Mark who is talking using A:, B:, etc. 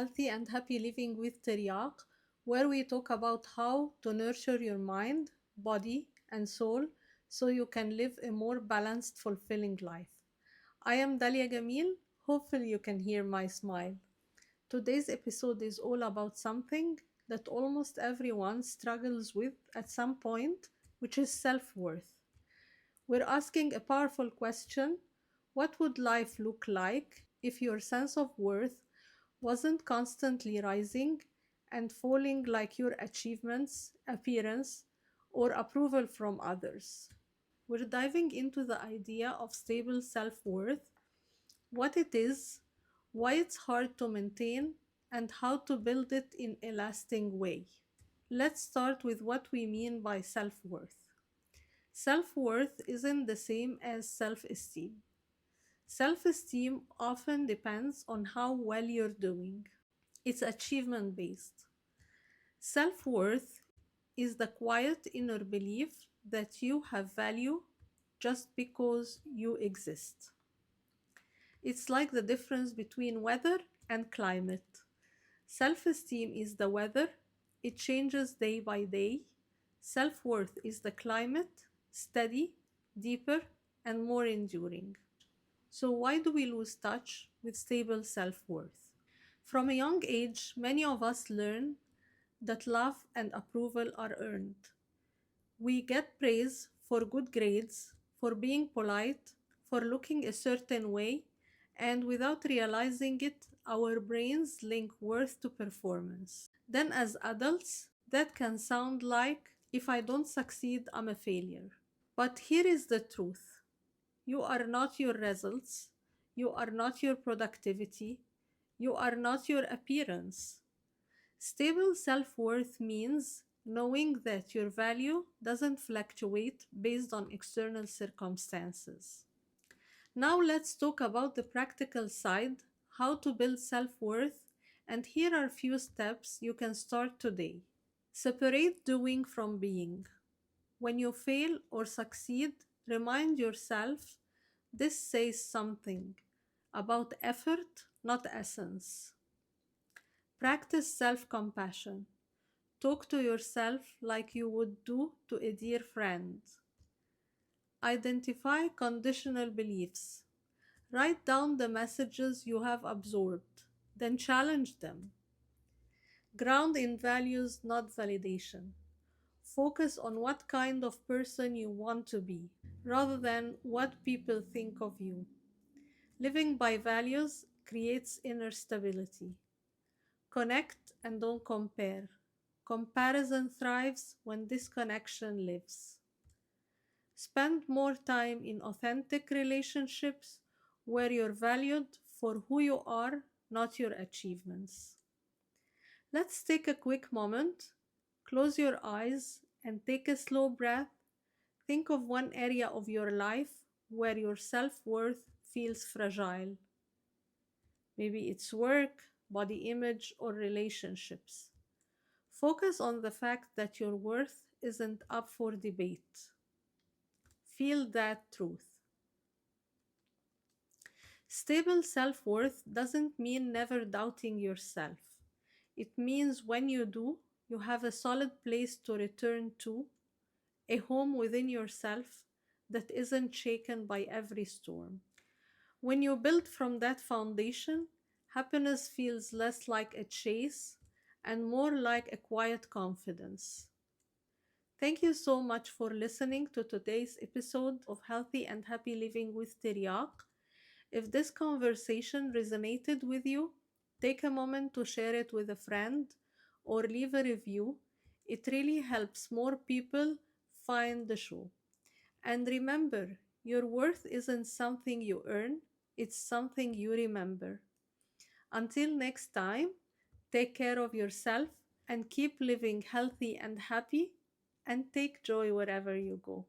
A: Healthy and Happy Living with Teriaq, where we talk about how to nurture your mind, body, and soul so you can live a more balanced, fulfilling life. I am Dalia Jamil. Hopefully, you can hear my smile. Today's episode is all about something that almost everyone struggles with at some point, which is self worth. We're asking a powerful question: what would life look like if your sense of worth wasn't constantly rising and falling like your achievements, appearance, or approval from others? We're diving into the idea of stable self worth, what it is, why it's hard to maintain, and how to build it in a lasting way. Let's start with what we mean by self worth. Self worth isn't the same as self esteem. Self esteem often depends on how well you're doing, it's achievement based. Self worth is the quiet inner belief that you have value just because you exist. It's like the difference between weather and climate. Self esteem is the weather, it changes day by day. Self worth is the climate, steady, deeper, and more enduring. So, why do we lose touch with stable self worth? From a young age, many of us learn that love and approval are earned. We get praise for good grades, for being polite, for looking a certain way, and without realizing it, our brains link worth to performance. Then, as adults, that can sound like, if I don't succeed, I'm a failure. But here is the truth: you are not your results, you are not your productivity, you are not your appearance. Stable self worth means knowing that your value doesn't fluctuate based on external circumstances. Now, let's talk about the practical side: how to build self worth. And here are a few steps you can start today. Separate doing from being. When you fail or succeed, remind yourself this says something about effort, not essence. Practice self compassion. Talk to yourself like you would do to a dear friend. Identify conditional beliefs. Write down the messages you have absorbed, then challenge them. Ground in values, not validation. Focus on what kind of person you want to be, rather than what people think of you. Living by values creates inner stability. Connect and don't compare. Comparison thrives when disconnection lives. Spend more time in authentic relationships where you're valued for who you are, not your achievements. Let's take a quick moment. Close your eyes and take a slow breath. Think of one area of your life where your self worth feels fragile. Maybe it's work, body image, or relationships. Focus on the fact that your worth isn't up for debate. Feel that truth. Stable self worth doesn't mean never doubting yourself. It means when you do, you have a solid place to return to, a home within yourself that isn't shaken by every storm. When you build from that foundation, happiness feels less like a chase and more like a quiet confidence. Thank you so much for listening to today's episode of Healthy and Happy Living with Teriaq. If this conversation resonated with you, take a moment to share it with a friend or leave a review. It really helps more people find the show. And remember, your worth isn't something you earn, it's something you remember. Until next time, take care of yourself and keep living healthy and happy, and take joy wherever you go.